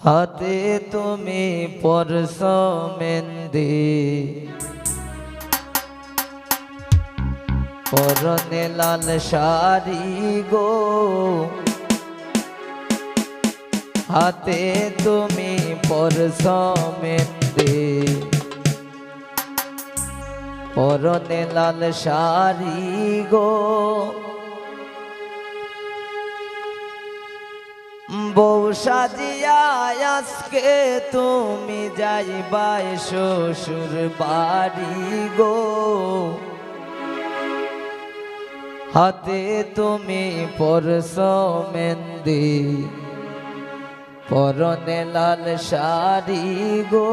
হাতে তুমি পরশ মেহেন্দি, পরনে লাল শাড়ি গো। হাতে তুমি পরশ মেহেন্দি, পরনে লাল শাড়ি গো। বউ সাজিয়া আজকে তুমি যাইবাই শ্বশুর বাড়ি গো। হাতে তুমি পরশ মেহেন্দি, পরনে লাল শাড়ি গো।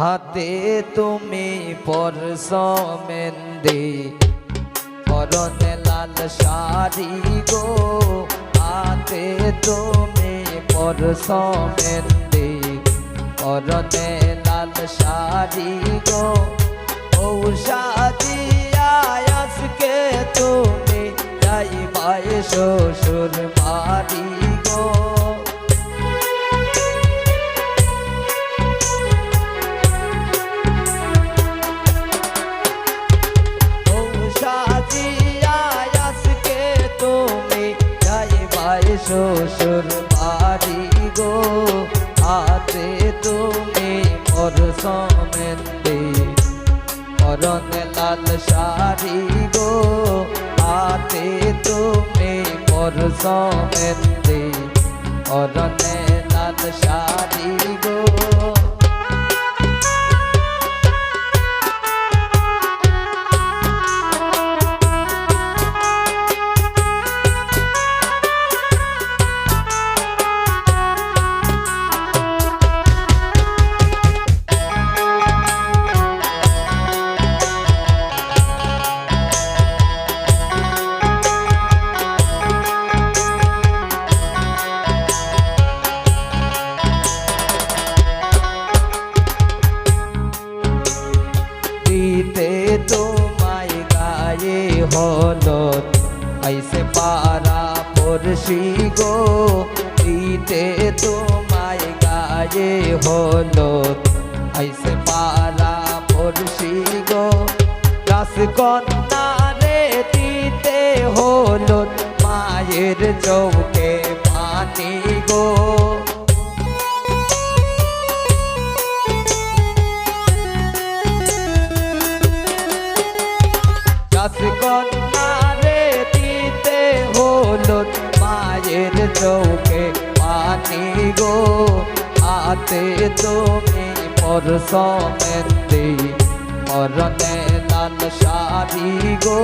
হাতে তুমি পরশ মেহেন্দি, পরনে লাল শাড়ি গো। হাতে তুমি পরশ মেহেন্দি, পরনে লাল শাড়ি গো। ও সাজিয়া আজকে তুমি যাইবাই শ্বশুর বাড়ি গো। শ্বশুর বাড়ি গো। হাতে তুমি পরশ মেহেন্দি, পরনে লাল শাড়ি গো। হাতে তুমি পরশ মেহেন্দি, পরনে লাল শাড়ি গো। তোমায় গায়ে হলুদ আইসে পাড়া পড়শি গো। দিতে তোমায় গায়ে হলুদ আইসে পাড়া পড়শি গো। রাসকন্যা রে দিতে হলুদ মায়ের চৌকে পানি গো। রাসকন্যা রে দিতে হলুদ মায়ের চৌকে পানি গো। হাতে তুমি পরশ মেহেন্দি, পরনে লাল শাড়ি গো।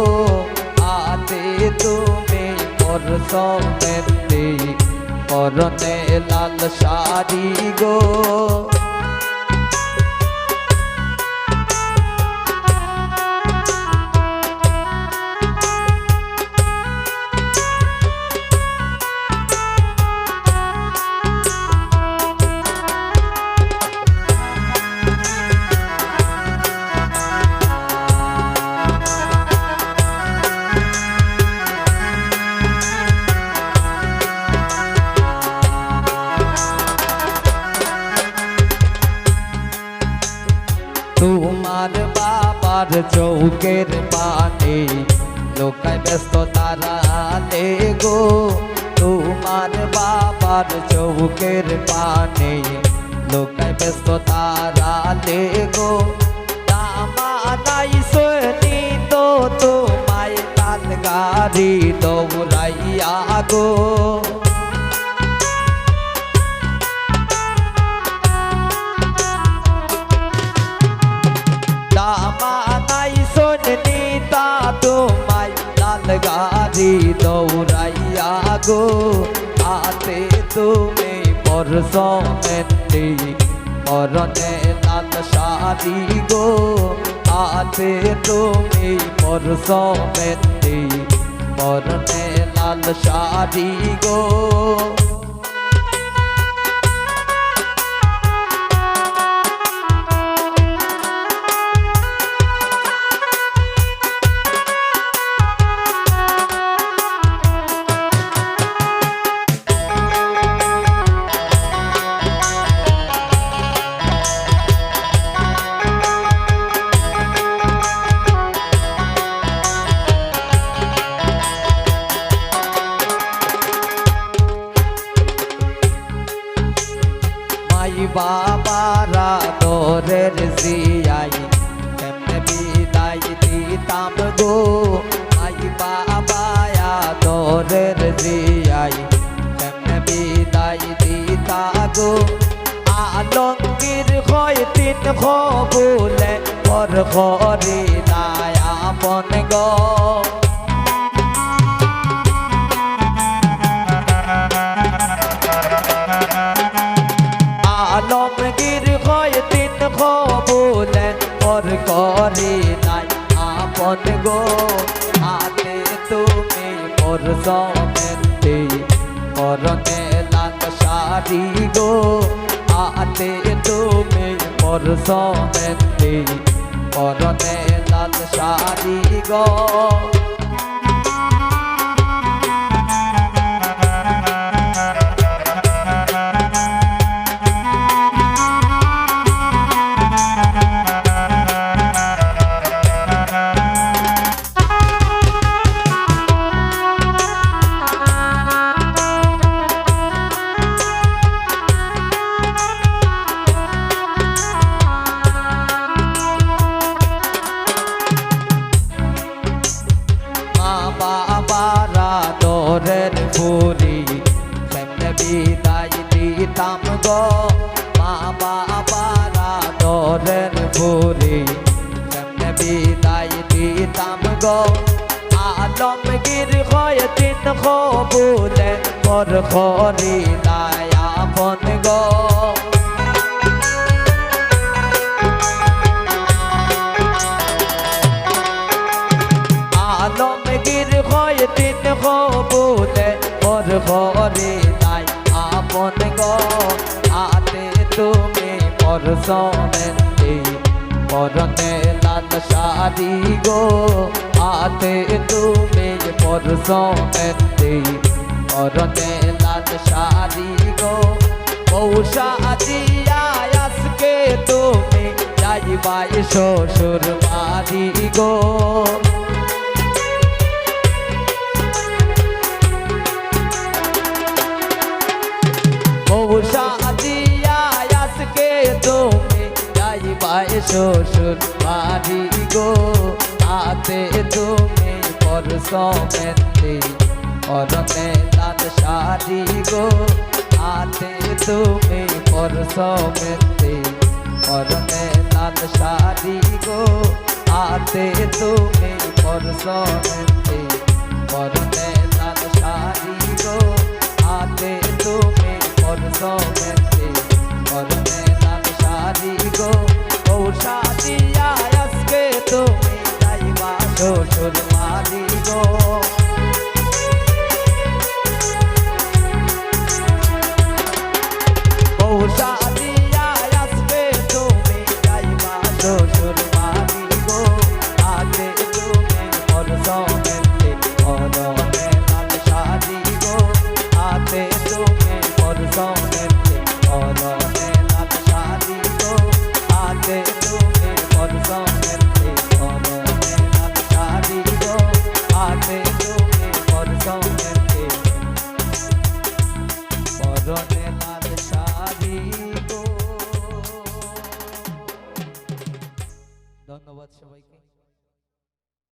হাতে তুমি পরশ মেহেন্দি, পরনে লাল শাড়ি গো। তোমার বাবার চৌকের পানে লোকায় ব্যস্ত তারালে গো। তোমার বাবার চৌকের পানে লোকায় ব্যস্ত তারালে গো। দামানাইছো নিতো তোমায় লাল গাড়ি দৌড়াইয়া গো। তোমায় লাল গাড়ি দৌড়াইয়া গো। হাতে তুমি পরশ মেহেন্দি, পরনে লাল শাড়ি গো। হাতে তুমি পরশ মেহেন্দি, পরনে লাল শাড়ি গো বাবারা তোরের জিয়াই কেমনে বিদায় দিতাম গো আই বাবায়া তোরের জিয়াই কেমনে বিদায় দিতা গো আলঙ্গির হয় তিন খবুলে পর খরি দায়া আপন গো আলমগীর হয় তিন খবুলে পর করি নাই আপন গো হাতে তুমি মোর সমেতে পরনে লাল শাড়ি গো হাতে তুমি মোর সমেতে পরনে লাল শাড়ি গো বাবারা তোরের ফুরি কেমনে বিদায় দিতাম গো মা বাবারা তোরের ফুরি কেমনে বিদায় দিতাম গো আলমগীর হয় তিন খবুলে পর খরি দায়া আপন গো আলমগীর হয় তিন খবুলে পর খরি নাই আপন গো হাতে তুমি মোর সমেতে পরনে লাল শাড়ি গো হাতে তুমি মোর সমেতে পরনে লাল শাড়ি গো পৌষা দিয়া আজকে তুমি যাইবাই শ্বশুর বাড়ি গো পৌষা দিয়া আজকে তুমি যাইবাই শ্বশুর বাড়ি গো হাতে তুমি পর সমেতে পরনে লাল শাড়ি গো হাতে তুমি পর সমেতে পরনে লাল শাড়ি গো হাতে তুমি পর সমেতে